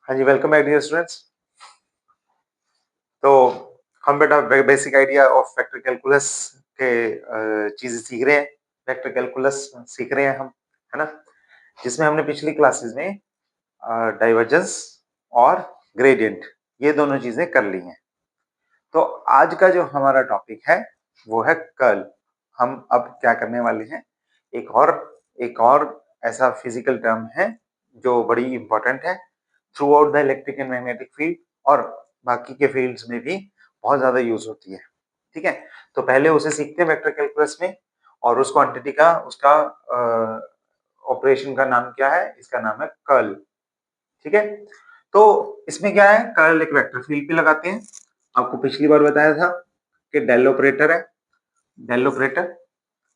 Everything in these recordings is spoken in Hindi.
हाँ जी, वेलकम बैक डियर स्टूडेंट्स। तो हम बेटा basic idea of vector calculus के चीजें सीख रहे हैं। वेक्टर कैलकुलस सीख रहे हैं हम, है ना, जिसमें हमने पिछली क्लासेस में डाइवर्जेंस और ग्रेडियंट ये दोनों चीजें कर ली हैं। तो आज का जो हमारा टॉपिक है वो है कर्ल। हम अब क्या करने वाले हैं, एक और ऐसा फिजिकल टर्म है जो बड़ी इंपॉर्टेंट है through out the electric and magnetic field, और बाकी के फील्ड्स में भी बहुत ज्यादा यूज होती है। ठीक है, तो पहले उसे सीखते हैं वेक्टर कैलकुलस में, और उस क्वांटिटी का उसका ऑपरेशन का नाम क्या है, इसका नाम है कर्ल। ठीक है, तो इसमें क्या है, कर्ल एक वेक्टर फील्ड पे लगाते हैं। आपको पिछली बार बताया था कि डेल ऑपरेटर है, डेल ऑपरेटर।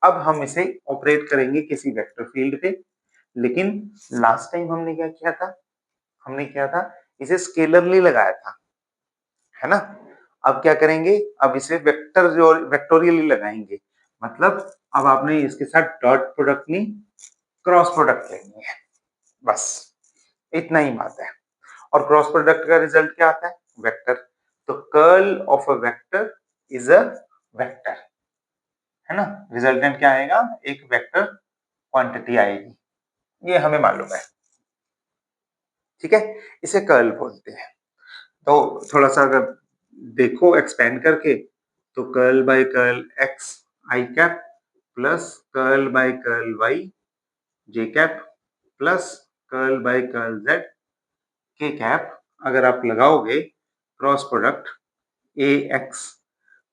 अब हम इसे ऑपरेट करेंगे किसी वेक्टर फील्ड पे, लेकिन लास्ट टाइम हमने क्या किया था, इसे स्केलरली लगाया था, है ना। अब क्या करेंगे, अब इसे वेक्टोरियली लगाएंगे। मतलब अब आपने इसके साथ डॉट प्रोडक्ट नहीं, क्रॉस प्रोडक्ट लेनी है, बस इतना ही बात है। और क्रॉस प्रोडक्ट का रिजल्ट क्या आता है, वेक्टर। तो curl of a vector is a vector, है ना। रिजल्टेंट क्या आएगा, एक वेक्टर क्वांटिटी आएगी, ये हमें मालूम है। ठीक है, इसे कर्ल बोलते हैं। तो थोड़ा सा अगर देखो एक्सपेंड करके, तो curl by curl X I cap plus curl by curl Y J cap plus curl by curl Z के कैप, अगर आप लगाओगे cross product A X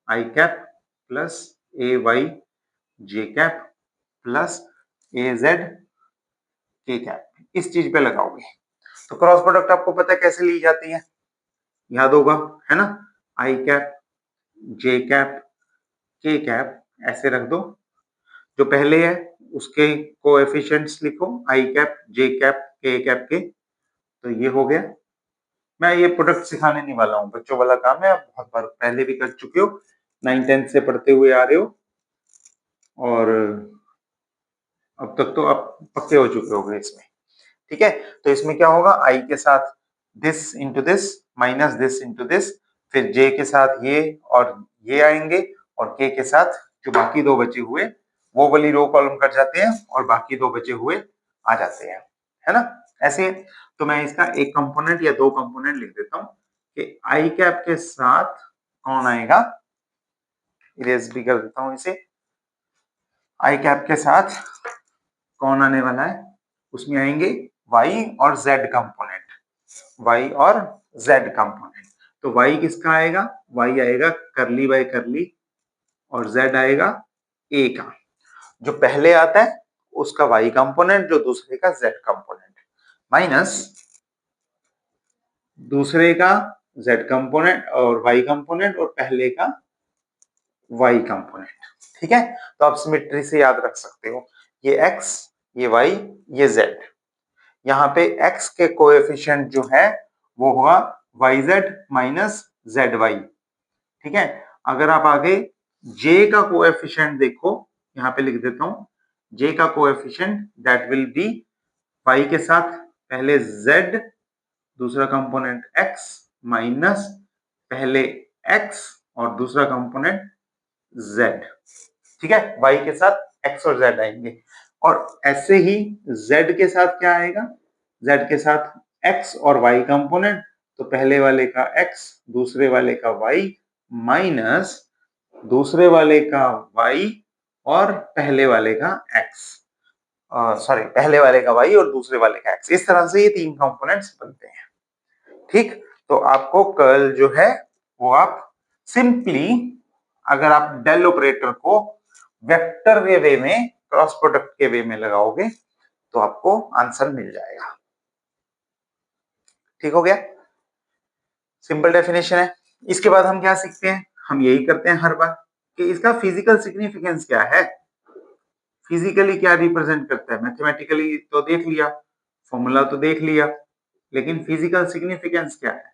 I cap plus A Y J cap plus A Z के कैप, इस चीज पे लगाओगे। तो क्रॉस प्रोडक्ट आपको पता है कैसे ली जाती है, याद होगा, है ना। आई cap j cap k cap ऐसे रख दो, जो पहले है उसके कोएफिशिएंट्स लिखो, आई cap j cap k cap के। तो ये हो गया। मैं ये प्रोडक्ट सिखाने नहीं वाला हूँ, बच्चों वाला काम है, आप बहुत बार पहले भी कर चुके हो, 9th-10th से पढ़ते हुए आ रहे हो, और अब तक तो आप पक्के हो चुके होंगे इसमें। ठीक है, तो इसमें क्या होगा, आई के साथ this into this minus this into this, फिर जे के साथ ये और ये आएंगे, और के साथ जो बाकी दो बचे हुए वो वाली रो कॉलम कट जाते हैं, और बाकी दो बचे हुए आ जाते हैं, है ना। ऐसे तो मैं इसका एक कंपोनेंट या दो कंपोनेंट लिख देता हूं कि आई कैप के साथ कौन आएगा, इरेज भी कर देता हूं इसे। आई कैप के साथ कौन आने वाला है, उसमें आएंगे y और z कंपोनेंट, y और z कंपोनेंट। तो y किसका आएगा, y आएगा करली बाय करली, और z आएगा a का। जो पहले आता है उसका y कंपोनेंट, जो दूसरे का z कंपोनेंट, माइनस दूसरे का z कंपोनेंट और y कंपोनेंट, और पहले का y कंपोनेंट। ठीक है, तो आप सिमेट्री से याद रख सकते हो, ये x, ये y, ये z। यहाँ पे x के कोएफिशिएंट जो है वो होगा yz माइनस zy। ठीक है, अगर आप आगे j का कोएफिशिएंट देखो, यहाँ पे लिख देता हूं, j का coefficient that will be y के साथ पहले z, दूसरा कंपोनेंट x माइनस पहले x और दूसरा कंपोनेंट z। ठीक है, y के साथ x और z आएंगे, और ऐसे ही z के साथ क्या आएगा, z के साथ x और y कंपोनेंट, तो पहले वाले का x, दूसरे वाले का y माइनस दूसरे वाले का y और पहले वाले का x, सॉरी पहले वाले का y और दूसरे वाले का x। इस तरह से ये तीन कंपोनेंट्स बनते हैं। ठीक, तो आपको कर्ल जो है वो आप सिंपली, अगर आप डेल ऑपरेटर को वेक्टर के वे में, क्रॉस प्रोडक्ट के वे में लगाओगे तो आपको आंसर मिल जाएगा। ठीक हो गया, सिंपल डेफिनेशन है। इसके बाद हम क्या सीखते हैं, हम यही करते हैं हर बार कि इसका फिजिकल सिग्निफिकेंस क्या है, फिजिकली क्या रिप्रेजेंट करता है। मैथमेटिकली तो देख लिया, फॉर्मूला तो देख लिया, लेकिन फिजिकल सिग्निफिकेंस क्या है,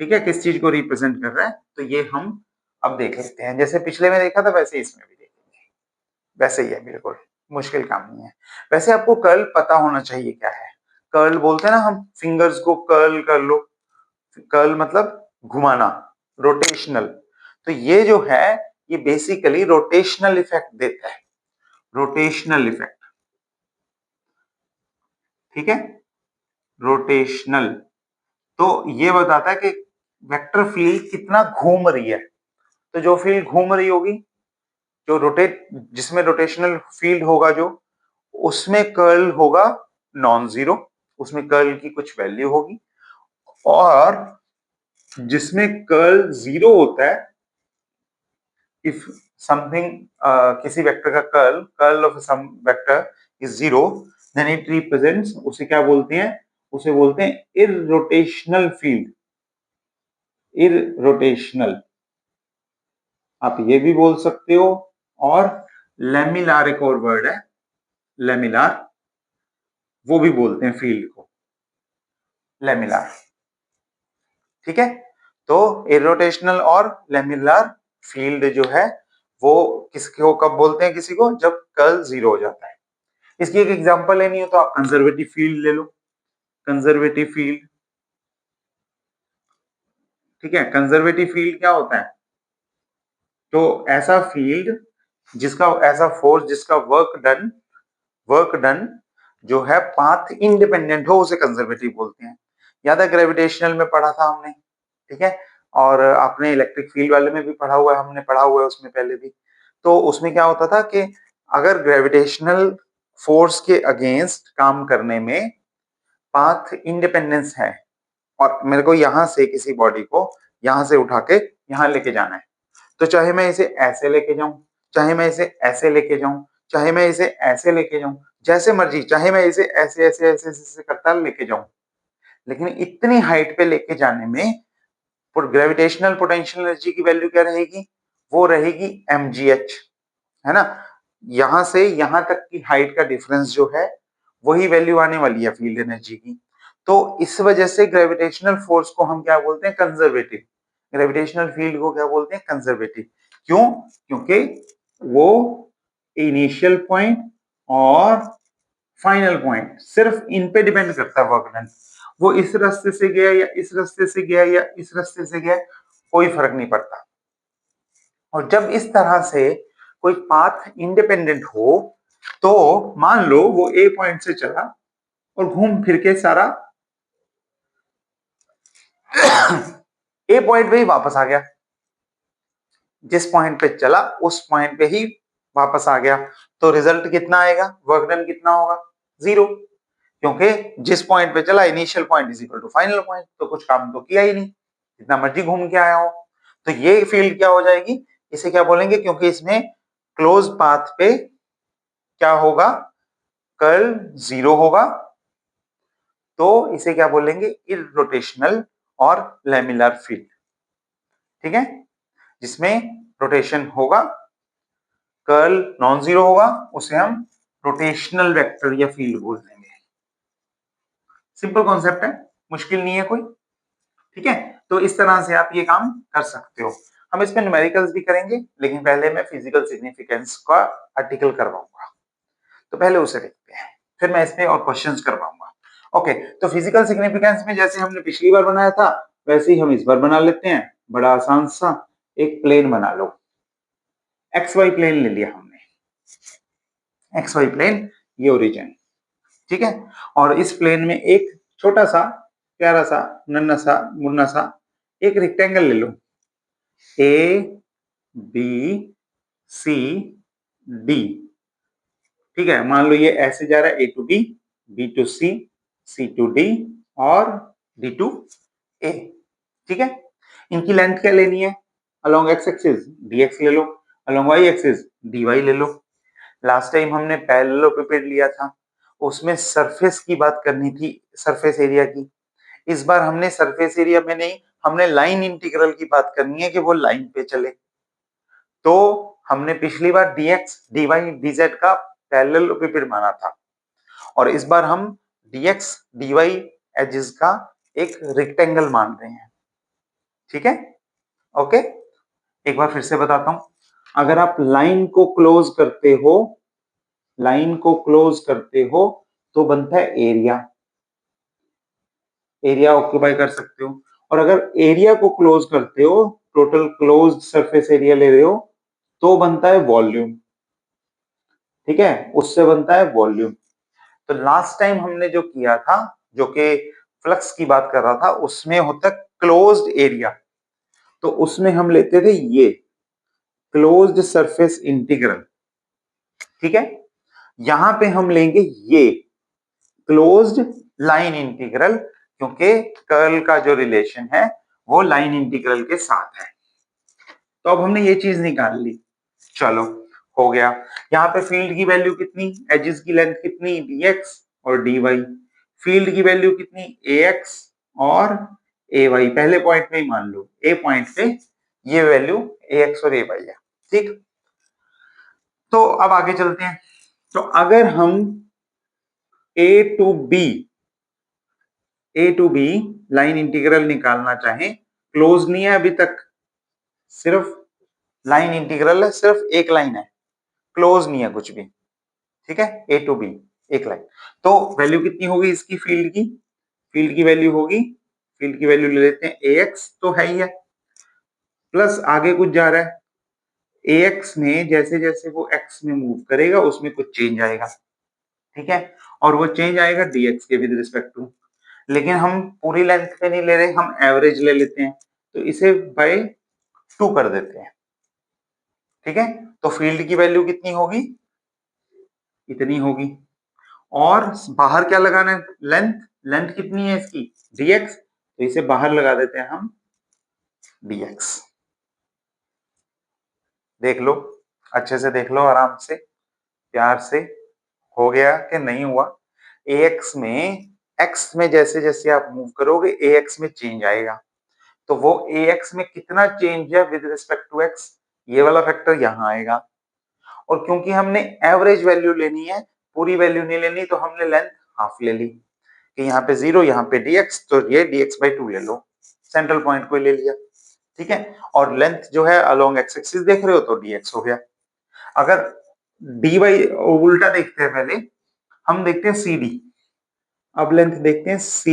ठीक है, किस चीज को रिप्रेजेंट कर रहा है, तो ये हम अब देख लेते हैं। जैसे पिछले में देखा था वैसे इसमें भी देखेंगे, वैसे ही है, बिल्कुल मुश्किल काम नहीं है। वैसे आपको कर्ल पता होना चाहिए क्या है, कर्ल बोलते हैं ना हम, फिंगर्स को कर्ल कर लो, कर्ल मतलब घुमाना, रोटेशनल। तो ये जो है ये बेसिकली रोटेशनल इफेक्ट देता है, रोटेशनल इफेक्ट, ठीक है, रोटेशनल। तो ये बताता है कि वेक्टर फील्ड कितना घूम रही है। तो जो फील्ड घूम रही होगी, जो रोटेट, जिसमें रोटेशनल फील्ड होगा जो, उसमें कर्ल होगा नॉन जीरो, उसमें कर्ल की कुछ वैल्यू होगी। और जिसमें कर्ल जीरो होता है, इफ समथिंग, किसी वेक्टर का curl, curl of some vector is zero, then it represents, उसे क्या बोलते हैं, उसे बोलते हैं इररोटेशनल फील्ड, इररोटेशनल, आप ये भी बोल सकते हो। और लेमिनार एक और वर्ड है, लेमिनार, वो भी बोलते हैं फील्ड को, लेमिनार, ठीक है। तो इररोटेशनल और लेमिनार फील्ड जो है वो किसको कब बोलते हैं, किसी को, जब कर्ल जीरो हो जाता है। इसकी एक एग्जांपल लेनी हो तो आप कंजर्वेटिव फील्ड ले लो, कंजर्वेटिव फील्ड, ठीक है। कंजर्वेटिव फील्ड क्या होता है, तो ऐसा फील्ड जिसका, ऐसा फोर्स जिसका वर्क डन जो है पाथ इंडिपेंडेंट हो, उसे कंजर्वेटिव बोलते हैं। याद है ग्रेविटेशनल में पढ़ा था हमने, ठीक है। और आपने इलेक्ट्रिक फील्ड वाले में भी पढ़ा हुआ है, हमने पढ़ा हुआ है उसमें पहले भी। तो उसमें क्या होता था कि अगर ग्रेविटेशनल फोर्स के अगेंस्ट काम करने में पाथ इंडिपेंडेंस है, और मेरे को यहां से किसी बॉडी को यहां से उठा के यहां लेके जाना है, तो चाहे मैं इसे ऐसे लेके जाऊं, चाहे मैं इसे ऐसे लेके जाऊं, चाहे मैं इसे ऐसे लेके जाऊं, जैसे मर्जी, चाहे मैं इसे ऐसे ऐसे ऐसे ऐसे करता लेके जाऊं, लेकिन इतनी हाइट पे लेके जाने में ग्रेविटेशनल पोटेंशियल एनर्जी की वैल्यू क्या रहेगी, वो रहेगी mgh, है ना। यहां से यहां तक की हाइट का डिफरेंस जो है वही वैल्यू आने वाली है फील्ड एनर्जी की। तो इस वजह से ग्रेविटेशनल फोर्स को हम क्या बोलते हैं, कंजर्वेटिव, ग्रेविटेशनल फील्ड को क्या बोलते हैं, कंजर्वेटिव। क्यों, क्योंकि वो इनिशियल पॉइंट और फाइनल पॉइंट सिर्फ इन पे डिपेंड करता है वर्क डन। वो इस रास्ते से गया या इस रास्ते से गया या इस रास्ते से गया, कोई फर्क नहीं पड़ता। और जब इस तरह से कोई पाथ इंडिपेंडेंट हो, तो मान लो वो ए पॉइंट से चला और घूम फिर के सारा ए पॉइंट पे ही वापस आ गया, जिस पॉइंट पे चला उस पॉइंट पे ही वापस आ गया, तो रिजल्ट कितना आएगा, वर्क डन कितना होगा, जीरो। क्योंकि जिस पॉइंट पे चला, initial point is equal to final point, तो कुछ काम तो किया ही नहीं, जितना मर्जी घूम के आया हो। तो ये फील्ड क्या हो जाएगी, इसे क्या बोलेंगे, क्योंकि इसमें क्लोज पाथ पे क्या होगा, कर्ल जीरो होगा, तो इसे क्या बोलेंगे, इररोटेशनल और लेमिनार फील्ड, ठीक है। जिसमें रोटेशन होगा, कर्ल नॉन जीरो होगा, उसे हम रोटेशनल वेक्टर या फील्ड बोल देंगे। सिंपल कॉन्सेप्ट है, मुश्किल नहीं है कोई, ठीक है। तो इस तरह से आप ये काम कर सकते हो। हम इसमें न्यूमेरिकल्स भी करेंगे, लेकिन पहले मैं फिजिकल सिग्निफिकेंस का आर्टिकल करवाऊंगा, तो पहले उसे देखते हैं, फिर मैं इसमें और क्वेश्चंस करवाऊंगा। ओके, तो फिजिकल सिग्निफिकेंस में जैसे हमने पिछली बार बनाया था वैसे ही हम इस बार बना लेते हैं। बड़ा आसान सा एक प्लेन बना लो, एक्स वाई प्लेन ले लिया हमने, एक्स वाई प्लेन, ये ओरिजिन, ठीक है। और इस प्लेन में एक छोटा सा प्यारा सा नन्ना सा मुन्ना सा एक रेक्टेंगल ले लो, ए बी सी डी, ठीक है। मान लो ये ऐसे जा रहा है, A to B to C to D और डी टू ए, ठीक है। इनकी लेंथ क्या लेनी है, अलोंग एक्स एक्सिस dx ले लो, अलोंग y एक्सिस dy ले लो। लास्ट टाइम हमने पैरेललोपिपेड लिया था, उसमें सरफेस की बात करनी थी, सरफेस एरिया की। इस बार हमने सरफेस एरिया में नहीं, हमने लाइन इंटीग्रल की बात करनी है कि वो लाइन पे चले। तो हमने पिछली बार dx dy dz का पैरेललोपिपेड माना था, और इस बार हम dx dy एजेस का एक रेक्टेंगल मान रहे हैं, ठीक है। ओके, एक बार फिर से बताता हूं, अगर आप लाइन को क्लोज करते हो, लाइन को क्लोज करते हो तो बनता है एरिया, एरिया ऑक्यूपाई कर सकते हो। और अगर एरिया को क्लोज करते हो, टोटल क्लोज्ड सरफेस एरिया ले रहे हो, तो बनता है वॉल्यूम। ठीक है, उससे बनता है वॉल्यूम। तो लास्ट टाइम हमने जो किया था, जो कि फ्लक्स की बात कर रहा था, उसमें होता है क्लोज्ड एरिया। तो उसमें हम लेते थे ये क्लोज्ड सरफेस इंटीग्रल। ठीक है, यहां पे हम लेंगे ये क्लोज्ड लाइन इंटीग्रल, क्योंकि कर्ल का जो रिलेशन है वो लाइन इंटीग्रल के साथ है। तो अब हमने ये चीज निकाल ली, चलो हो गया। यहाँ पे फील्ड की वैल्यू कितनी, एजेस की लेंथ कितनी, dx और dy। फील्ड की वैल्यू कितनी, ax और ay। पहले पॉइंट में ही मान लो, a पॉइंट पे ये वैल्यू ax और ay है। ठीक, तो अब आगे चलते हैं। तो अगर हम a to b line integral निकालना चाहें, क्लोज नहीं है अभी तक, सिर्फ लाइन इंटीग्रल है, सिर्फ एक लाइन है, क्लोज नहीं है कुछ भी। ठीक है, ए टू बी एक लाइन। तो वैल्यू कितनी होगी इसकी, फील्ड की वैल्यू होगी, फील्ड की वैल्यू ले लेते हैं ए एक्स, तो है ही है, प्लस आगे कुछ जा रहा है, ए एक्स में जैसे जैसे वो एक्स में मूव करेगा उसमें कुछ चेंज आएगा। ठीक है, और वो चेंज आएगा डीएक्स के विद रिस्पेक्ट टू। लेकिन हम पूरी लेंथ पे नहीं ले रहे, हम एवरेज ले लेते हैं, तो इसे बाय 2 कर देते हैं। ठीक है, तो फील्ड की वैल्यू कितनी होगी, इतनी होगी। और बाहर क्या लगाना है, लेंथ, लेंथ कितनी है इसकी, dx, तो इसे बाहर लगा देते हैं हम dx। देख लो, अच्छे से देख लो, आराम से, प्यार से, हो गया कि नहीं हुआ। ax में, x में जैसे जैसे आप मूव करोगे ax में चेंज आएगा, तो वो ax में कितना चेंज है विद रिस्पेक्ट टू x, ये वाला फैक्टर यहाँ आएगा। और क्योंकि हमने एवरेज वैल्यू लेनी है, पूरी वैल्यू नहीं लेनी, तो हमने लेंथ हाफ ले ली, कि यहाँ पे 0, यहाँ पे dx, तो ये dx/2 ले लो, सेंट्रल पॉइंट को ले लिया। ठीक है, और लेंथ जो है अलोंग एक्स एक्सिस देख रहे हो, तो dx हो गया। अगर dy उल्टा देखते हैं, पहले हम देखते हैं cd, अब लेंथ देखते हैं c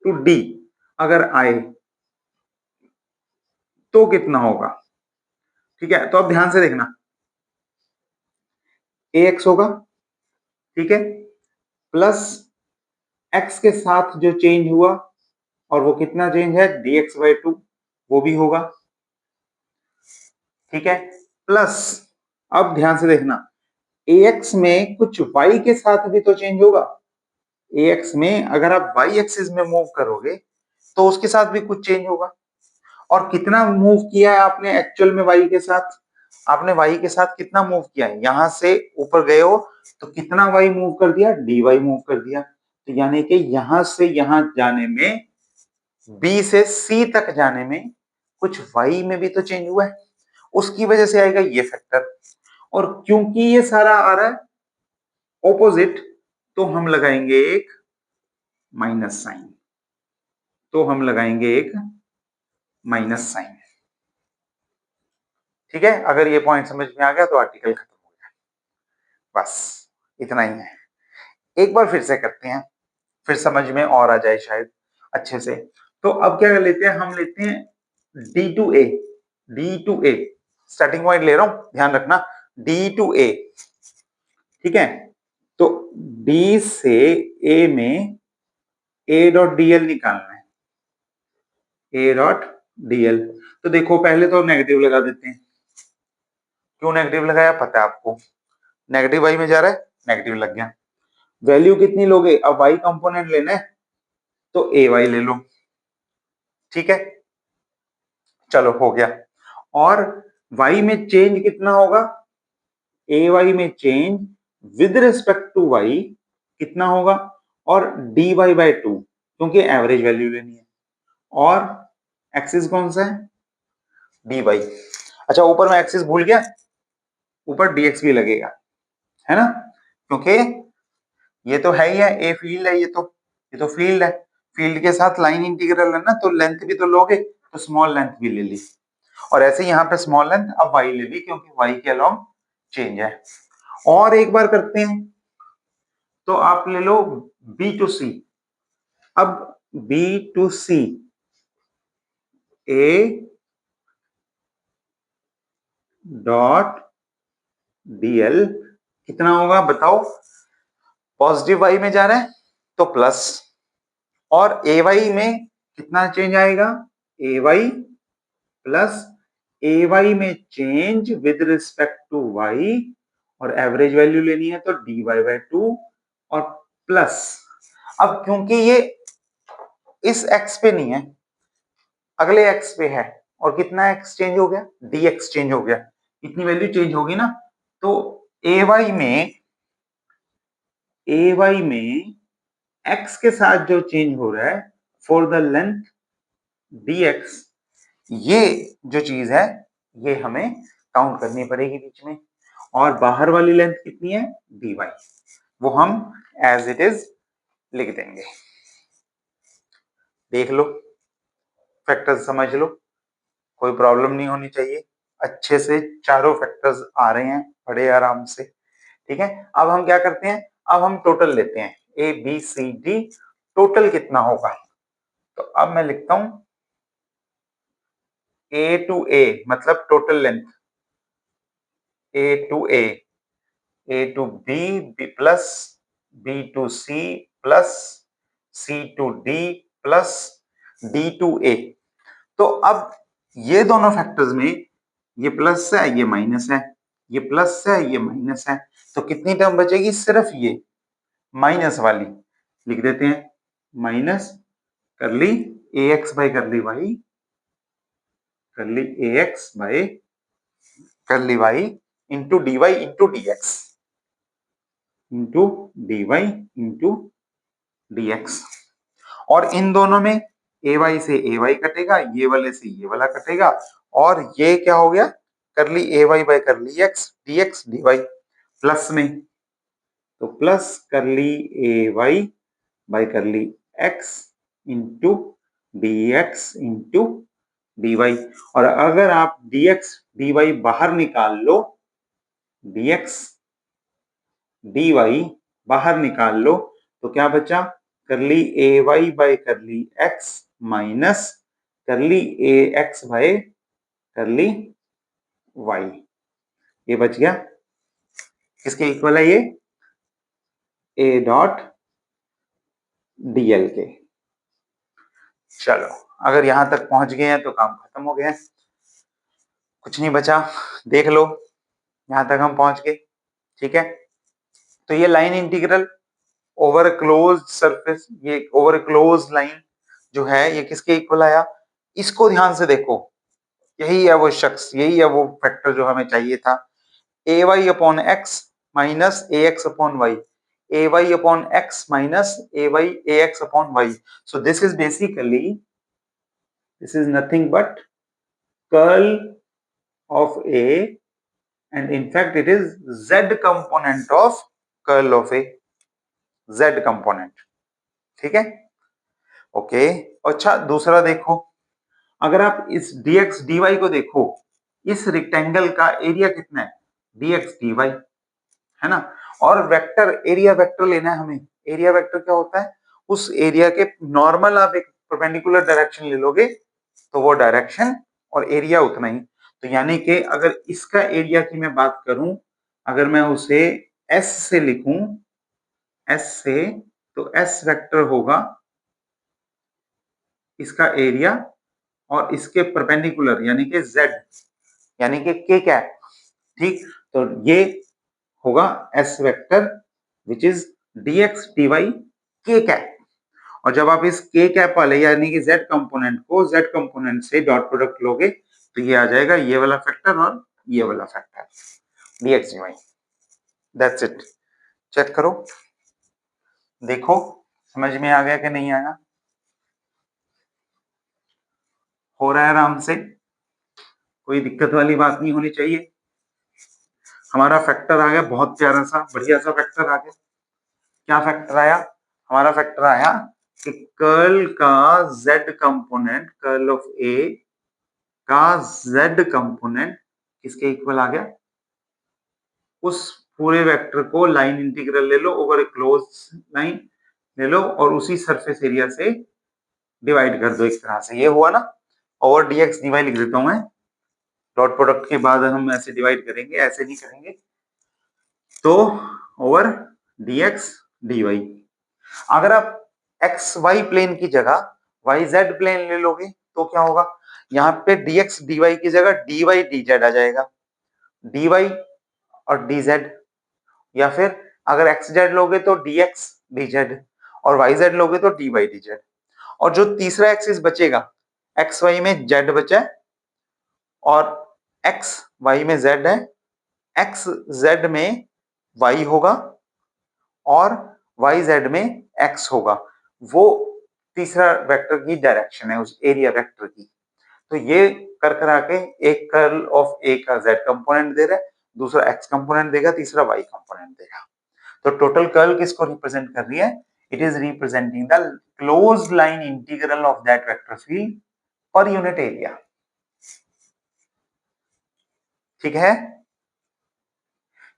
टू d, अगर आए तो कितना होगा। ठीक है, तो अब ध्यान से देखना, ax होगा, ठीक है, प्लस x के साथ जो चेंज हुआ, और वो कितना चेंज है, dx/2, वो भी होगा। ठीक है, प्लस अब ध्यान से देखना, ax में कुछ y के साथ भी तो चेंज होगा। ax में अगर आप y एक्सिस में मूव करोगे तो उसके साथ भी कुछ चेंज होगा। और कितना मूव किया है आपने एक्चुअल में y के साथ, आपने y के साथ कितना मूव किया है, यहां से ऊपर गए हो तो कितना y मूव कर दिया, dy मूव कर दिया। तो यानी कि यहां से यहां जाने में, b से c तक जाने में कुछ y में भी तो चेंज हुआ है, उसकी वजह से आएगा ये फैक्टर। और क्योंकि ये सारा आ रहा है ऑपोजिट, तो हम लगाएंगे एक माइनस साइन, तो हम लगाएंगे एक माइनस साइन। ठीक है, अगर ये पॉइंट समझ में आ गया तो आर्टिकल खत्म हो गया, बस इतना ही है। एक बार फिर से करते हैं, फिर समझ में और आ जाए शायद अच्छे से। तो अब क्या कर लेते हैं, हम लेते हैं D to A, starting point ले रहा हूं, ध्यान रखना, D टू A। ठीक है, तो D से A में A डॉट dl निकालना है, A डॉट dl। तो देखो पहले तो नेगेटिव लगा देते हैं, क्यों नेगेटिव लगाया पता है आपको, नेगेटिव y में जा रहा है, नेगेटिव लग गया। वैल्यू कितनी लोगे, अब y कंपोनेंट लेना है, तो ay ले लो। ठीक है, चलो हो गया। और y में चेंज कितना होगा, ay में change with respect to y कितना होगा, और dy/2, क्योंकि एवरेज वैल्यू लेनी है, और एक्सिस कौन सा है, dy। अच्छा, ऊपर में एक्सिस भूल गया, ऊपर dx भी लगेगा, है ना, क्योंकि ये तो है ही है, ए फील्ड है, ये तो फील्ड है, फील्ड के साथ लाइन इंटीग्रल है ना, तो लेंथ भी तो लोगे, तो स्मॉल लेंथ भी ले ली। और ऐसे यहाँ पे स्मॉल लेंथ अब y ले ली, क्योंकि y के अलोंग चेंज है। और एक बार करते हैं, तो आप ले लो B टू C। अब B to C A dot dl कितना होगा बताओ। पॉजिटिव वाई में जा रहा है तो प्लस, और ए वाई में कितना चेंज आएगा, A y plus A y में change with respect to y, और एवरेज वैल्यू लेनी है तो डी वाई बाय टू और प्लस। अब क्योंकि ये इस एक्स पे नहीं है, अगले एक्स पे है, और कितना एक्स चेंज हो गया, डी एक्स चेंज हो गया, इतनी वैल्यू चेंज होगी ना, तो ए वाई में एक्स के साथ जो चेंज हो रहा है for the length D x, ये जो चीज है ये हमें काउंट करनी पड़ेगी बीच में। और बाहर वाली लेंथ कितनी है, डी वाई, वो हम एज इट इज लिख देंगे। देख लो, फैक्टर्स समझ लो, कोई प्रॉब्लम नहीं होनी चाहिए। अच्छे से चारों फैक्टर्स आ रहे हैं बड़े आराम से, ठीक है। अब हम क्या करते हैं, अब हम टोटल लेते हैं, A B C D, total कितना होगा। तो अब मैं लिखता हूं ए टू ए मतलब total length, A to A to B plus B to C plus C to D plus D to A. तो अब ये दोनों फैक्टर्स में ये प्लस है ये माइनस है, ये प्लस है ये माइनस है, तो कितनी टर्म बचेगी, सिर्फ ये माइनस वाली लिख देते हैं, माइनस कर ली ए X by curly Y, कर ली ए X by curly Y into D Y into D X, into D Y into D X. और इन दोनों में ए वाई से ए वाई कटेगा, ये वाले से ये वाला कटेगा, और ये क्या हो गया, कर ली A Y by curly X D Y, plus में तो plus curly A Y by curly X into D X into D Y. और अगर आप डी एक्स डी वाई बाहर निकाल लो, डी एक्स डी वाई बाहर निकाल लो, तो क्या बचा, कर ली A Y by curly x minus कर ली ए X by curly Y, ये बच गया, किसके इक्वल है ये, ए डॉट डीएल के। चलो, अगर यहां तक पहुंच गए हैं तो काम खत्म हो गया, कुछ नहीं बचा, देख लो यहां तक हम पहुंच गए, ठीक है। तो ये line integral over close surface, ये ओवर क्लोज लाइन जो है ये किसके इक्वल आया, इसको ध्यान से देखो, यही है वो शख्स, यही है वो फैक्टर जो हमें चाहिए था, A Y upon X minus A X upon Y, A Y upon X minus A Y A X upon Y. So this is basically, this is nothing but curl of A, and in fact it is Z component of curl of A, Z component, ठीक है, ओके। अच्छा दूसरा देखो, अगर आप इस dx dy को देखो, इस रेक्टेंगल का एरिया कितना है, dx dy है ना, और वेक्टर एरिया वेक्टर लेना है हमें, एरिया वेक्टर क्या होता है, उस एरिया के नॉर्मल आप एक परपेंडिकुलर डायरेक्शन ले लोगे तो वो डायरेक्शन और एरिया उतना ही। तो यानी कि अगर इसका एरिया की मैं बात करूं, अगर मैं उसे S से लिखूं, S से, तो S वेक्टर होगा इसका एरिया और इसके परपेंडिकुलर यानी कि Z यानी कि K कैप, ठीक। तो ये होगा S vector which is dx dy K cap, और जब आप इस K कैप वाले यानी कि Z कंपोनेंट को Z कंपोनेंट से डॉट प्रोडक्ट लोगे तो ये आ जाएगा ये वाला फैक्टर और ये वाला factor dx dy, that's it. Check करो, देखो समझ में आ गया कि नहीं आया, हो रहा है आराम से, कोई दिक्कत वाली बात नहीं होनी चाहिए। हमारा फैक्टर आ गया बहुत प्यारा सा बढ़िया सा फैक्टर आ गया, क्या फैक्टर आया, हमारा फैक्टर आया कि कर्ल का z component, curl of A का z कंपोनेंट किसके इक्वल आ गया, उस पूरे वेक्टर को लाइन इंटीग्रल ले लो ओवर ए क्लोज लाइन ले लो और उसी सरफेस एरिया से डिवाइड कर दो एक तरह से, ये हुआ ना, ओवर dx dy लिख देता हूं मैं, डॉट प्रोडक्ट के बाद हम ऐसे डिवाइड करेंगे, ऐसे नहीं करेंगे, तो ओवर dx dy। अगर आप एक्स वाई प्लेन की जगह वाई जेड प्लेन ले लोगे तो क्या होगा, यहाँ पे dx dy की जगह dy dz आ जाएगा, dy और dz, या फिर अगर एक्स जेड लोगे तो dx dz, और वाई जेड लोगे तो dy dz। और जो तीसरा एक्सिस बचेगा, एक्स वाई में z बचा है और एक्स वाई में z है, एक्स जेड में y होगा और वाई जेड में x होगा, वो तीसरा वेक्टर की डायरेक्शन है उस एरिया वेक्टर की। तो ये कर करा के एक कर्ल ऑफ ए का z कंपोनेंट दे रहा है, दूसरा x कंपोनेंट देगा, तीसरा y कंपोनेंट देगा। तो टोटल कर्ल किसको रिप्रेजेंट कर रही है, it is representing the closed line integral of that vector field per unit area. ठीक है,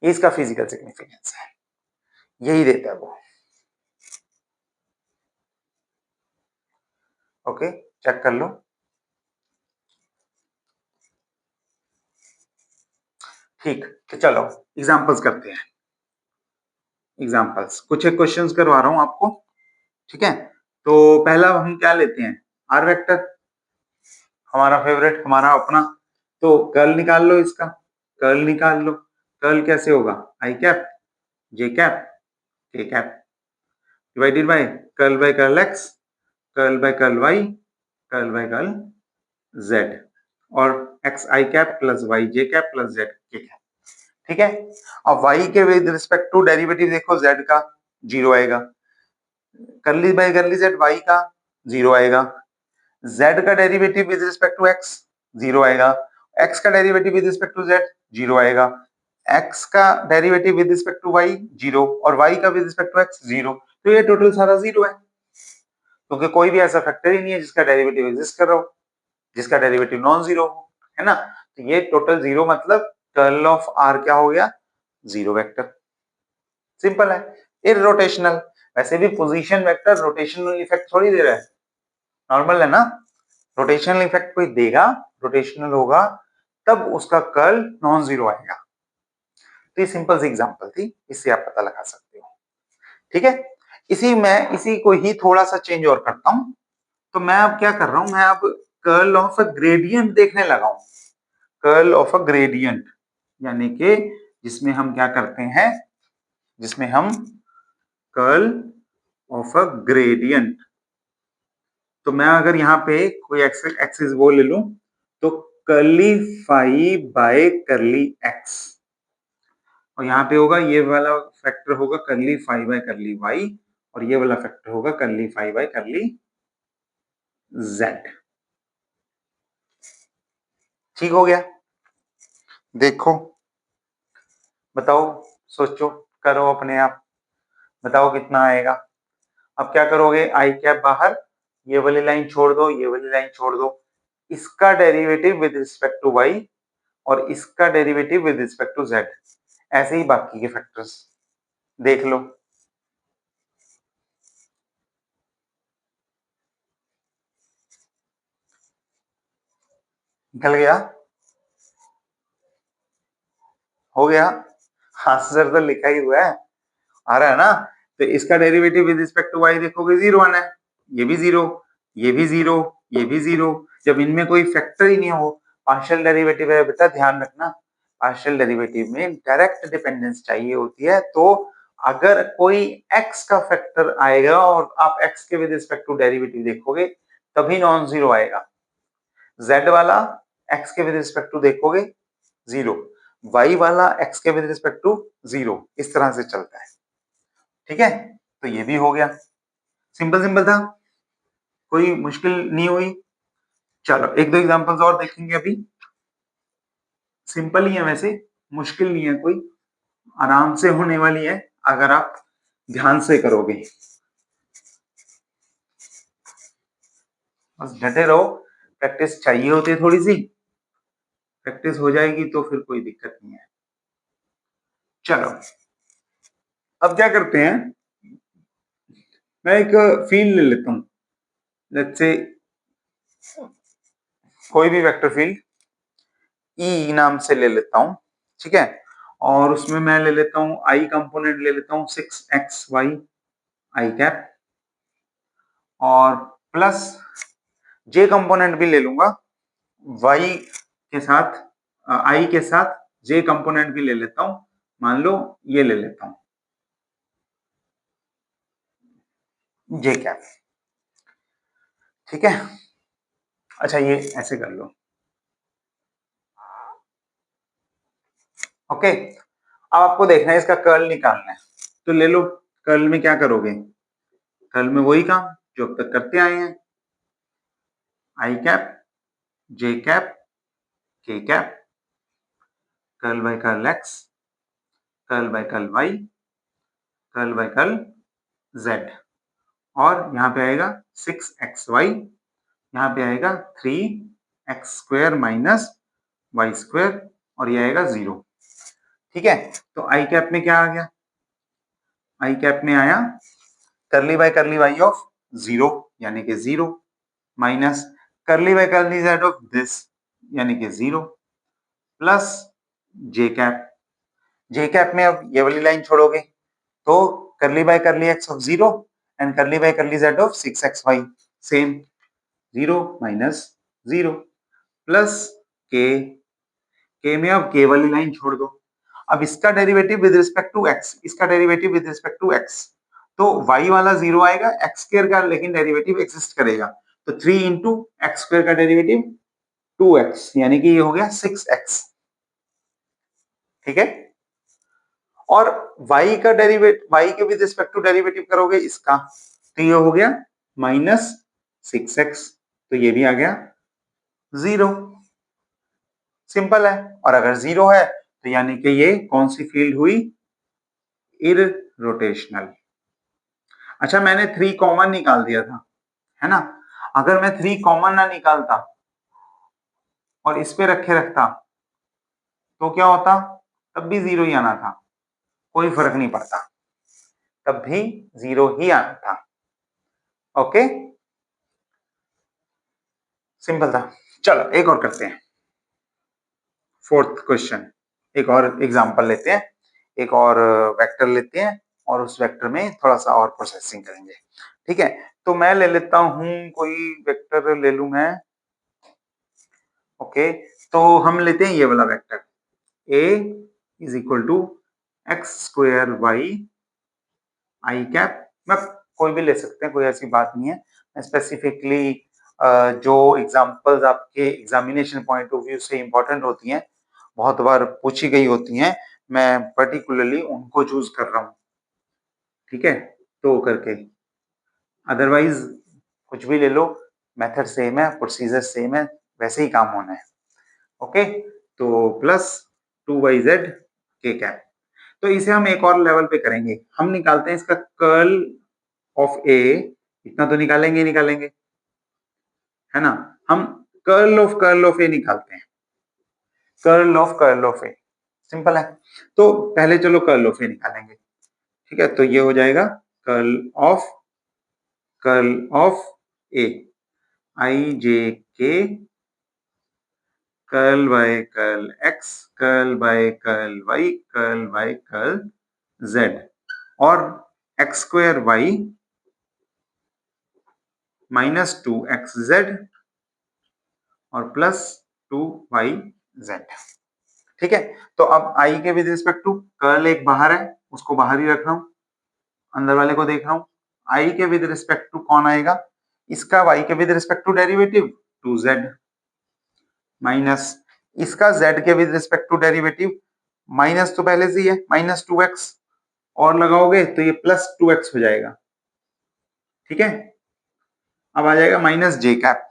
ये इसका फिजिकल सिग्निफिकेंस है, यही देता है वो। ओके, चेक कर लो। ठीक, तो चलो एग्जांपल्स करते हैं। एग्जांपल्स कुछ एक क्वेश्चंस करवा रहा हूं आपको, ठीक है। तो पहला हम क्या लेते हैं, आर वेक्टर, हमारा फेवरेट, हमारा अपना। तो कर्ल निकाल लो इसका, कर्ल निकाल लो। कर्ल कैसे होगा, i cap j cap k cap divided by curl x, curl by curl y, curl by curl z, और एक्स आई कैप प्लस वाई जे कैप प्लस जेड के कैप। ठीक है, अब y के विद रिस्पेक्ट टू डेरिवेटिव देखो, z का 0 आएगा, curly by curly z y का 0 आएगा, z का derivative with respect to x 0 आएगा, x का derivative with respect to z 0 आएगा, x का derivative with respect to y 0 और y का विद रिस्पेक्ट टू x 0। तो ये टोटल सारा 0 है, क्योंकि कोई भी ऐसा फैक्टर ही नहीं है जिसका डेरिवेटिव एग्जिस्ट कर रहा हो, जिसका डेरिवेटिव नॉन जीरो हो, है ना। तो ये टोटल 0 मतलब कर्ल ऑफ r क्या हो गया, 0 वेक्टर। सिंपल है, इररोटेशनल। वैसे भी पोजीशन वेक्टर रोटेशनल इफेक्ट थोड़ी दे रहा है, नॉर्मल है ना। रोटेशनल इफेक्ट कोई देगा, रोटेशनल होगा तब उसका कर्ल नॉन जीरो आएगा। तो ये सिंपल सी एग्जांपल थी, इससे आप पता लगा सकते हो। ठीक है, इसी को ही थोड़ा सा चेंज और करता हूं। तो मैं अब क्या कर रहा हूं, मैं अब कर्ल ऑफ अ ग्रेडियंट देखने लगा हूं। कर्ल ऑफ अ ग्रेडियंट यानी कि जिसमें हम क्या करते हैं, जिसमें हम कर्ल ऑफ अ ग्रेडियंट, तो मैं अगर यहाँ पे कोई एक्सिस वो ले लूं, तो curly phi by curly x, और यहाँ पे होगा ये वाला फैक्टर होगा curly phi by curly y, और ये वाला फैक्टर होगा curly phi by curly z. ठीक हो गया, देखो, बताओ, सोचो, करो अपने आप, बताओ कितना आएगा। अब क्या करोगे, आई कैप बाहर, ये वाली लाइन छोड़ दो, ये वाली लाइन छोड़ दो, इसका derivative with respect to y और इसका derivative with respect to z, ऐसे ही बाकी के फैक्टर्स देख लो। निकल गया, हो गया, आंसर तो लिखा ही हुआ है, आ रहा है ना। तो इसका derivative with respect to y देखोगे 0 आना है, ये भी 0, ये भी 0, ये भी 0। जब इनमें कोई फैक्टर ही नहीं हो, पार्शियल डेरिवेटिव है बेटा, ध्यान रखना, पार्शियल डेरिवेटिव में डायरेक्ट डिपेंडेंस चाहिए होती है। तो अगर कोई x का फैक्टर आएगा और आप x के विद रिस्पेक्ट टू डेरिवेटिव देखोगे तभी नॉन जीरो आएगा, z वाला x के विद रिस्पेक्ट टू देखोगे 0, y वाला x के विद रिस्पेक्ट टू 0, इस तरह से चलता है। ठीक है, तो ये भी हो गया, सिंपल सिंपल था, कोई मुश्किल नहीं हुई। चलो एक दो एग्जांपल्स और देखेंगे अभी, सिंपल ही है वैसे, मुश्किल नहीं है कोई, आराम से होने वाली है अगर आप ध्यान से करोगे, बस डटे रहो, प्रैक्टिस चाहिए होती है थोड़ी सी, प्रैक्टिस हो जाएगी तो फिर कोई दिक्कत नहीं है। चलो अब क्या करते हैं, मैं एक फील्ड ले लेता हूं, लेट्स से कोई भी वेक्टर फील्ड ई नाम से ले लेता हूं, ठीक है, और उसमें मैं ले लेता हूं आई कंपोनेंट ले लेता हूं 6xy आई कैप, और प्लस जे कंपोनेंट भी ले लूंगा y के साथ, आई के साथ जे कंपोनेंट भी ले लेता हूं, मान लो ये ले लेता हूं जे कैप, ठीक है। अच्छा ये ऐसे कर लो, ओके। अब आपको देखना है इसका कर्ल निकालना है, तो ले लो। कर्ल में क्या करोगे, कर्ल में वही काम जो अब तक करते आए हैं, i cap j cap k cap, curl by curl x, curl by curl y, curl by curl z, और यहाँ पे आएगा 6xy, यहाँ पे आएगा 3x² माइनस वाई स्क्वायर, और ये आएगा 0, ठीक है। तो आई कैप में क्या आ गया, आई कैप में आया करली बाय करली वाई ऑफ 0 यानी कि 0, माइनस करली बाय करली जेड ऑफ दिस यानी कि 0, प्लस जे कैप, जे कैप में अब ये वाली लाइन छोड़ोगे तो करली बाय करली एक्स ऑफ 0 एंड करली बाय करली Z of 6xy, same 0 minus 0, plus के में अब के वाली लाइन छोड़ दो। अब इसका derivative with respect to X, इसका derivative with respect to X, तो y वाला 0 आएगा, एक्स स्क्वायर का लेकिन डेरिवेटिव एग्जिस्ट करेगा, तो 3 इंटू एक्स स्क्वायर का डेरिवेटिव 2x, यानी कि ये हो गया 6x, ठीक है। और y का डेरिवेटिव, y के विद रिस्पेक्ट टू डेरिवेटिव करोगे इसका, तो ये हो गया माइनस 6x, तो ये भी आ गया 0, सिंपल है। और अगर 0 है तो यानी कि ये कौन सी फील्ड हुई, इररोटेशनल। अच्छा मैंने 3 कॉमन निकाल दिया था, है ना, अगर मैं 3 कॉमन ना निकालता और इस पे रखे रखता तो क्या होता, तब भी 0 ही आना था, कोई फर्क नहीं पड़ता, तब भी 0 ही आना था, ओके, सिंपल था। चलो एक और करते हैं, फोर्थ क्वेश्चन, एक और एग्जांपल लेते हैं, एक और वेक्टर लेते हैं और उस वेक्टर में थोड़ा सा और प्रोसेसिंग करेंगे, ठीक है। तो मैं ले लेता हूं, कोई वेक्टर ले लूं मैं, ओके। तो हम लेते हैं ये वाला vector a is equal to x² y i cap, मैं कोई भी ले सकते हैं, कोई ऐसी बात नहीं है, स्पेसिफिकली जो एग्जांपल्स आपके एग्जामिनेशन पॉइंट ऑफ व्यू से इंपॉर्टेंट होती हैं, बहुत बार पूछी गई होती हैं, मैं पर्टिकुलरली उनको चूज कर रहा हूँ, ठीक है, तो करके, अदरवाइज कुछ भी ले लो, मेथड सेम है, प्रोसीजर सेम है, वैसे ही काम होना है, ओके। तो प्लस 2yz के कैप, तो इसे हम एक और लेवल पे करेंगे, हम निकालते हैं इसका कर्ल ऑफ ए, इतना तो निकालेंगे ही निकालेंगे, है ना, हम कर्ल ऑफ ए निकालते हैं, कर्ल ऑफ ए, सिंपल है। तो पहले चलो कर्ल ऑफ ए निकालेंगे, ठीक है, तो ये हो जाएगा curl of A i j k curl by curl x, curl by curl y, curl by curl z, और x² y माइनस 2xz और प्लस 2yz, ठीक है। तो अब i के विद रिस्पेक्ट टू, कर्ल एक बाहर है उसको बाहर ही रख रहा हूं, अंदर वाले को देख रहा हूं, i के विद रिस्पेक्ट टू कौन आएगा, इसका y के with respect to derivative 2z, minus इसका z के with respect to derivative, minus तो पहले से ही है माइनस 2x, और लगाओगे तो ये प्लस 2x हो जाएगा, ठीक है। अब आ जाएगा minus j cap,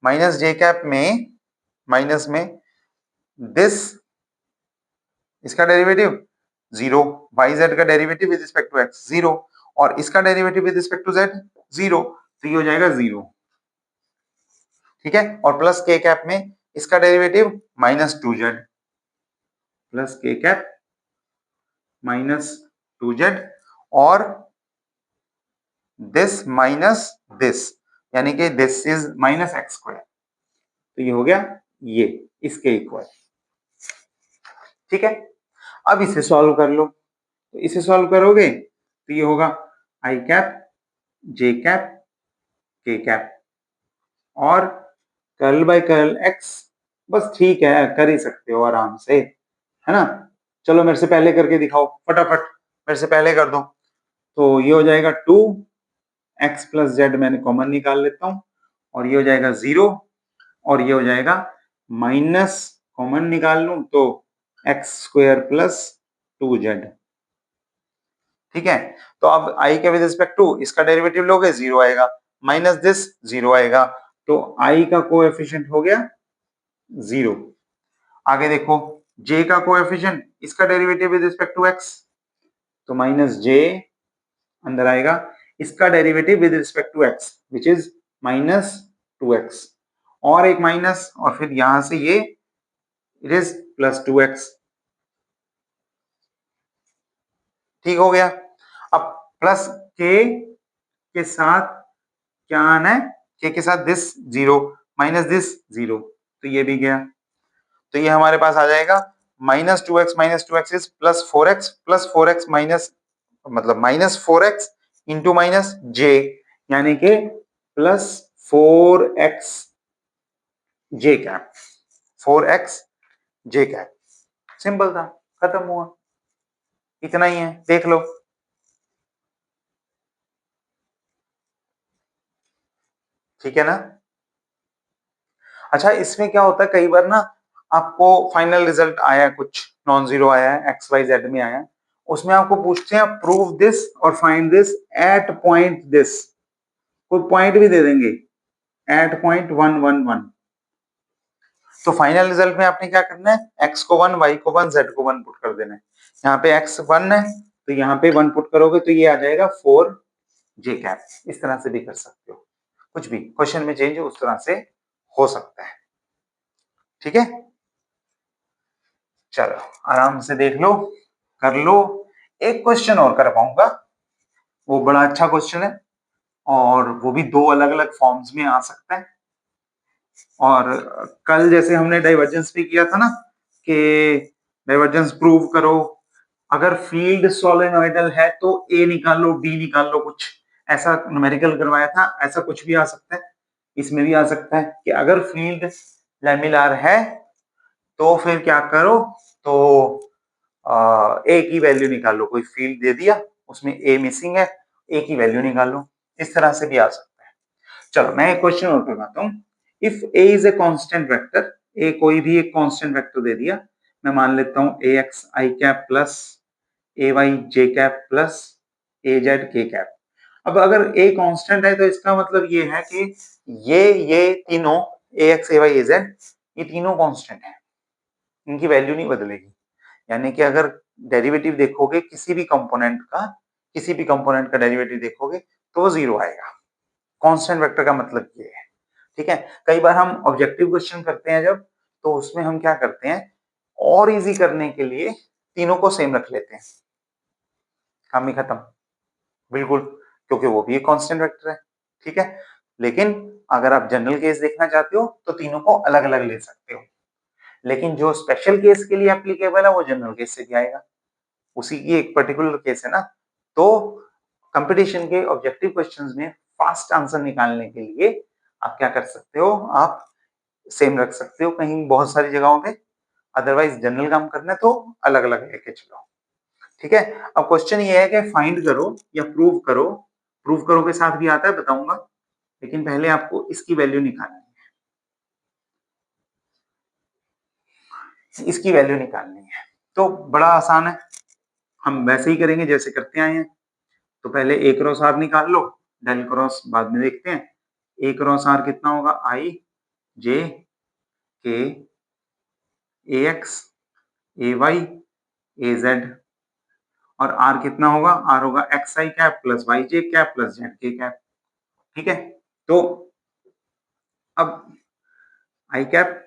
minus j cap में, माइनस में दिस, इसका डेरिवेटिव 0, yz का derivative with respect to x 0, और इसका derivative with respect to z 0, तो ये हो जाएगा 0, ठीक है। और प्लस के कैप में इसका डेरिवेटिव माइनस 2z, प्लस के कैप माइनस 2z, और दिस माइनस दिस, यानी कि this is minus x square, तो ये हो गया ये इसके इक्वल। ठीक है, अब इसे सॉल्व कर लो, तो इसे सॉल्व करोगे तो ये होगा i cap j cap k cap और कर्ल बाय कर्ल एक्स। बस ठीक है, कर ही सकते हो आराम से, है ना। चलो मेरे से पहले करके दिखाओ फटाफट, मेरे से पहले कर दो। तो ये हो जाएगा 2x प्लस जेड, मैंने कॉमन निकाल लेता हूं, और ये हो जाएगा 0 और ये हो जाएगा माइनस, कॉमन निकाल लूं तो एक्स स्क्वायर प्लस 2z। ठीक है, तो अब i के विद रिस्पेक्ट टू इसका डेरिवेटिव लोगे 0 आएगा, माइनस दिस 0 आएगा, तो i का कोएफिशिएंट हो गया 0। आगे देखो j का कोएफिशिएंट, इसका derivative with respect to x, तो माइनस j अंदर आएगा, इसका derivative with respect to x which is minus 2x, और एक माइनस, और फिर यहां से ये इट इज प्लस 2x। ठीक हो गया। अब प्लस के साथ क्या आना है, के साथ दिस 0 माइनस दिस 0, तो ये भी गया, तो ये हमारे पास आ जाएगा minus two x is plus four x minus, मतलब माइनस 4x इंटू माइनस जे, यानी कि प्लस 4x जे कैप, 4x जे कैप। सिंपल था, खत्म हुआ, इतना ही है, देख लो। ठीक है ना। अच्छा, इसमें क्या होता है कई बार ना, आपको फाइनल रिजल्ट आया कुछ नॉन जीरो आया है, एक्स वाई जेड में आया है, उसमें आपको पूछते हैं प्रूव दिस और find this eight point this, कोई पॉइंट भी दे देंगे एट पॉइंट 1 1 1। तो फाइनल रिजल्ट में आपने क्या करना है, एक्स को 1, वाई को 1, जेड को 1 पुट कर देना है। यहाँ पे एक्स 1 है तो यहाँ पे 1 पुट करोगे तो ये आ जाएगा 4 जे कैप। इस तरह से भी कर सकते हो, कुछ भी क्वेश्चन में चेंज उस तरह से हो सकता है। ठीक है, चलो आराम से देख लो, कर लो। एक क्वेश्चन और कर पाऊंगा, वो बड़ा अच्छा क्वेश्चन है, और वो भी दो अलग अलग फॉर्म्स में आ सकता है। और कल जैसे हमने डाइवर्जेंस भी किया था ना, कि डाइवर्जेंस प्रूव करो, अगर फील्ड सोलेनोइडल है तो ए निकालो बी निकाल लो, कुछ ऐसा न्यूमेरिकल करवाया था, ऐसा कुछ भी आ सकता है। इसमें भी आ सकता है कि अगर फील्ड लैमिनार है तो फिर क्या करो, तो ए की वैल्यू निकालो, कोई फील्ड दे दिया उसमें ए मिसिंग है, ए की वैल्यू निकालो, इस तरह से भी आ सकता है। चलो मैं एक क्वेश्चन और करवाता हूँ। If A is a constant vector, A कोई भी एक कांस्टेंट वेक्टर दे दिया, मैं मान लेता हूँ ए X I cap plus A Y J cap plus A Z के कैप। अब अगर ए कांस्टेंट है तो इसका मतलब ये है कि ये तीनों ए x A Y A Z, ये तीनों कांस्टेंट है, इनकी वैल्यू नहीं बदलेगी। यानी कि अगर डेरिवेटिव देखोगे किसी भी कंपोनेंट का, किसी भी कंपोनेंट का डेरिवेटिव देखोगे तो वो जीरो आएगा। कांस्टेंट वेक्टर का मतलब ये है। ठीक है, कई बार हम ऑब्जेक्टिव क्वेश्चन करते हैं जब, तो उसमें हम क्या करते हैं, और इजी करने के लिए तीनों को सेम रख लेते हैं, काम ही खत्म, बिल्कुल, क्योंकि वो भी एक कांस्टेंट वेक्टर है। ठीक है, लेकिन अगर आप जनरल केस देखना चाहते हो तो तीनों को अलग अलग ले सकते हो, लेकिन जो स्पेशल केस के लिए एप्लीकेबल है वो जनरल केस से भी आएगा, उसी की एक पर्टिकुलर केस है ना। तो कंपटीशन के ऑब्जेक्टिव क्वेश्चंस में फास्ट आंसर निकालने के लिए आप क्या कर सकते हो, आप सेम रख सकते हो कहीं बहुत सारी जगहों पे, अदरवाइज जनरल काम करना है तो अलग अलग लेके चलो। ठीक है, अब क्वेश्चन ये है कि फाइंड करो या प्रूव करो, प्रूव करो के साथ भी आता है बताऊंगा, लेकिन पहले आपको इसकी वैल्यू निकालनी है, इसकी वैल्यू निकालनी है। तो बड़ा आसान है, हम वैसे ही करेंगे जैसे करते आए हैं। तो पहले ए क्रॉस आर निकाल लो, डेल क्रॉस बाद में देखते हैं। ए क्रॉस आर कितना होगा, i j k A x A Y A Z, और आर कितना होगा, आर होगा एक्स आई कैप प्लस वाई जे कैप प्लस जेड के कैप। ठीक है, तो अब i cap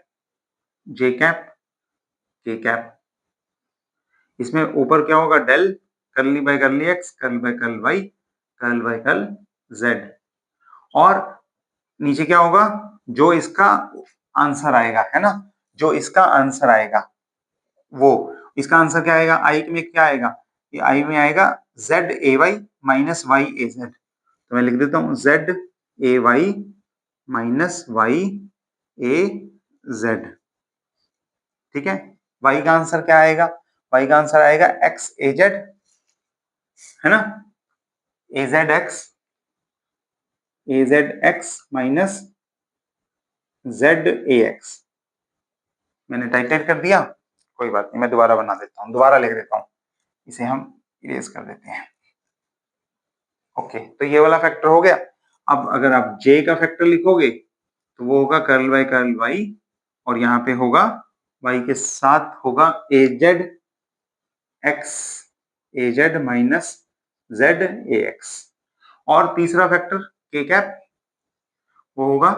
j cap k cap, इसमें ऊपर क्या होगा, del curly by curly x curl by curl y curl by curl z, और नीचे क्या होगा, जो इसका आंसर आएगा, है ना, जो इसका आंसर आएगा वो, इसका आंसर क्या आएगा, आई में क्या आएगा, ये आई में आएगा z A y minus y A z. तो मैं लिख देता हूं z A y minus y A z. ठीक है, वाई का आंसर क्या आएगा, वाई का आंसर आएगा एक्स ए जेड, है ना, A Z X minus Z A X. मैंने टाइप कर दिया, कोई बात नहीं, मैं दोबारा बना देता हूँ, दोबारा लिख देता हूँ, इसे हम इरेज कर देते हैं। ओके, तो ये वाला फैक्टर हो गया। अब अगर आप जे का फैक्टर लिखोगे तो वो होगा कर्ल वाई, और यहाँ पे होगा वाई के साथ होगा A Z X A Z minus Z A X. और तीसरा फैक्टर के कैप, वो होगा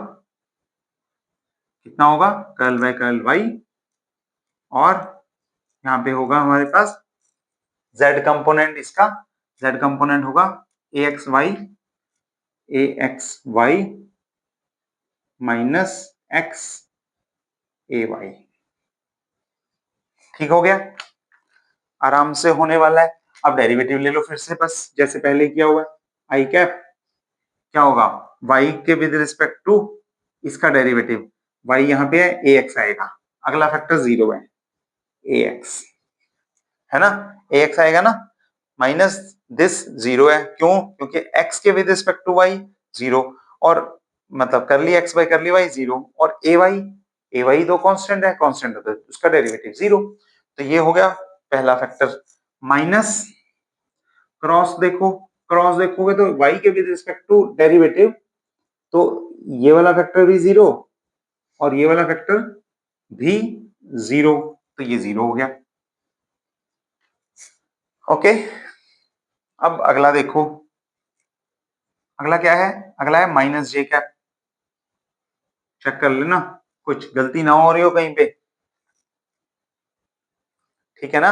कितना होगा, कर्ल वाई, और यहाँ पे होगा हमारे पास जेड कंपोनेंट, इसका जेड कंपोनेंट होगा ए x Y minus x A Y. ठीक हो गया, आराम से होने वाला है। अब डेरिवेटिव ले लो फिर से, बस जैसे पहले किया हुआ, आई कैप क्या होगा, y के विद रिस्पेक्ट टू इसका डेरिवेटिव, y यहाँ पे है ए एक्स आएगा, अगला फैक्टर जीरो है ए एक्स, है ना, ए एक्स आएगा ना, माइनस दिस जीरो है, क्यों, क्योंकि x के with respect to y zero, और मतलब कर ली x बाई कर ली y जीरो, और ए वाई तो कांस्टेंट है, कांस्टेंट है तो उसका डेरिवेटिव जीरो। तो ये हो गया पहला फैक्टर, माइनस क्रॉस देखोगे तो y के विद रिस्पेक्ट टू डेरिवेटिव, तो ये वाला फैक्टर भी जीरो और ये वाला फैक्टर भी जीरो, तो ये जीरो हो गया। ओके, अब अगला देखो, अगला क्या है, अगला है माइनस जे कैप। चेक कर लेना कुछ गलती ना हो रही हो कहीं पे, ठीक है ना,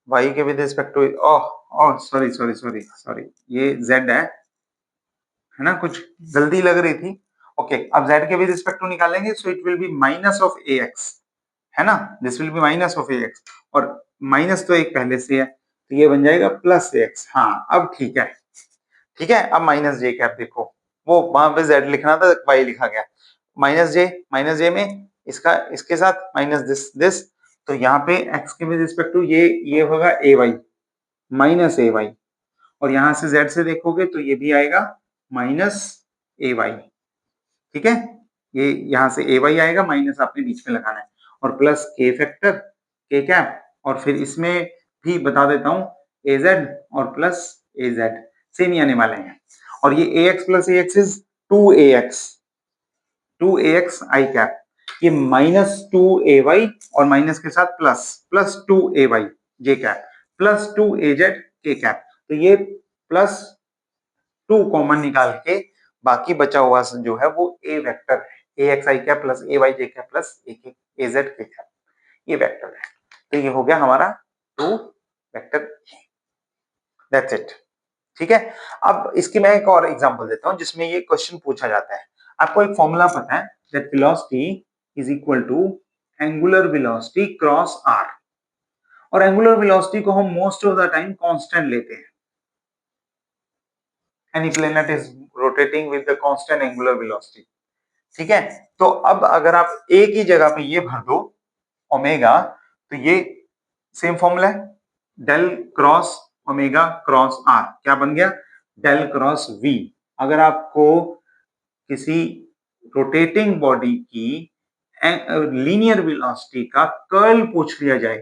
वाई के with respect to, oh sorry sorry sorry sorry, ये जेड है ना, कुछ जल्दी लग रही थी। ओके, अब जेड के विद रिस्पेक्ट टू निकालेंगे, so it will be minus of A x, है ना, this will be minus of A X, और माइनस तो एक पहले से है, तो ये बन जाएगा प्लस ए एक्स। हाँ अब ठीक है, ठीक है, अब माइनस जे कैप देखो, वो वहां पे जेड लिखना था, वाई लिखा गया, माइनस जे में इसका इसके साथ माइनस दिस, तो यहाँ पे एक्स के विद रिस्पेक्ट टू ये होगा ए वाई माइनस ए वाई, और यहां से जेड से देखोगे तो ये भी आएगा माइनस ए वाई। ठीक है, ये यहाँ से ए वाई आएगा, माइनस आपने बीच में लगाना है, और प्लस के फैक्टर के कैप, और फिर इसमें भी बता देता हूँ ए जेड और प्लस ए जेड सेम ही आने वाले हैं, और ये A X plus A X is two A X I cap, ये माइनस टू ए वाई और माइनस के साथ plus plus two A Y J cap plus two A Z के कैप, तो ये प्लस टू कॉमन निकाल के बाकी बचा हुआ जो है वो ए वेक्टर है, ए X I cap plus A Y J cap plus A Z के कैप, ये वेक्टर है। तो ये हो गया हमारा टू वेक्टर, दैट्स इट। ठीक है, अब इसकी मैं एक और एग्जांपल देता हूं जिसमें ये क्वेश्चन पूछा जाता है। आपको एक फॉर्मूला पता है, that velocity is equal to angular velocity cross r, और एंगुलर वेलोसिटी को हम most of the time constant लेते हैं, any planet is rotating with the constant angular velocity। ठीक है, तो अब अगर आप एक ही जगह पे ये भर दो ओमेगा, तो ये सेम फॉर्मूला है, del cross omega cross r, क्या बन गया, डेल क्रॉस वी। अगर आपको किसी रोटेटिंग बॉडी की लीनियर वेलोसिटी का कर्ल पूछ लिया जाए,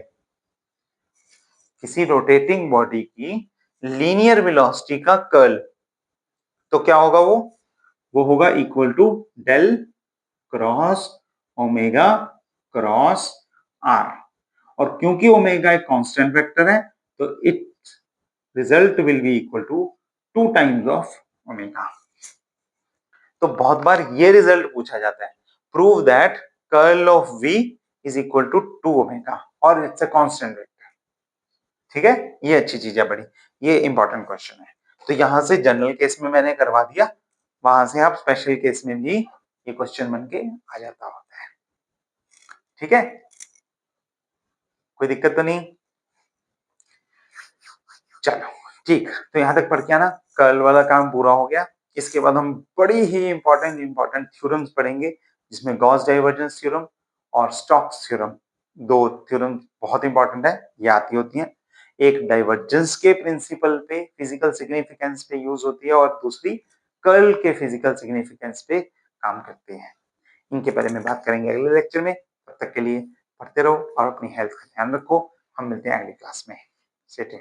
किसी रोटेटिंग बॉडी की लीनियर वेलोसिटी का कर्ल, तो क्या होगा वो होगा equal to del cross omega cross r, और क्योंकि ओमेगा एक कांस्टेंट वेक्टर है तो it result will be equal to two times of omega. तो बहुत बार ये रिजल्ट पूछा जाता है, prove that curl of v is equal to two omega और इट्स अ कांस्टेंट वेक्टर। ठीक है, ये अच्छी चीज है बड़ी, ये इंपॉर्टेंट क्वेश्चन है। तो यहाँ से जनरल केस में मैंने करवा दिया, वहां से आप स्पेशल केस में भी ये क्वेश्चन बन के आ जाता होता है। ठीक है, कोई दिक्कत तो नहीं? चलो ठीक, तो यहाँ तक पढ़ के आना, कल वाला काम पूरा हो गया। इसके बाद हम बड़ी ही इंपॉर्टेंट थ्योरम्स पढ़ेंगे, जिसमें गॉस डाइवर्जेंस थ्योरम और स्टोक्स थ्योरम, दो थ्योरम बहुत इंपॉर्टेंट है, ये आती होती हैं। एक डाइवर्जेंस के प्रिंसिपल पे, फिजिकल सिग्निफिकेंस पे यूज होती है, और दूसरी कर्ल के फिजिकल सिग्निफिकेंस पे काम करते हैं। इनके बारे में बात करेंगे अगले लेक्चर में। तब तक के लिए पढ़ते रहो और अपनी हेल्थ का ध्यान रखो। हम मिलते हैं अगली क्लास में। सेट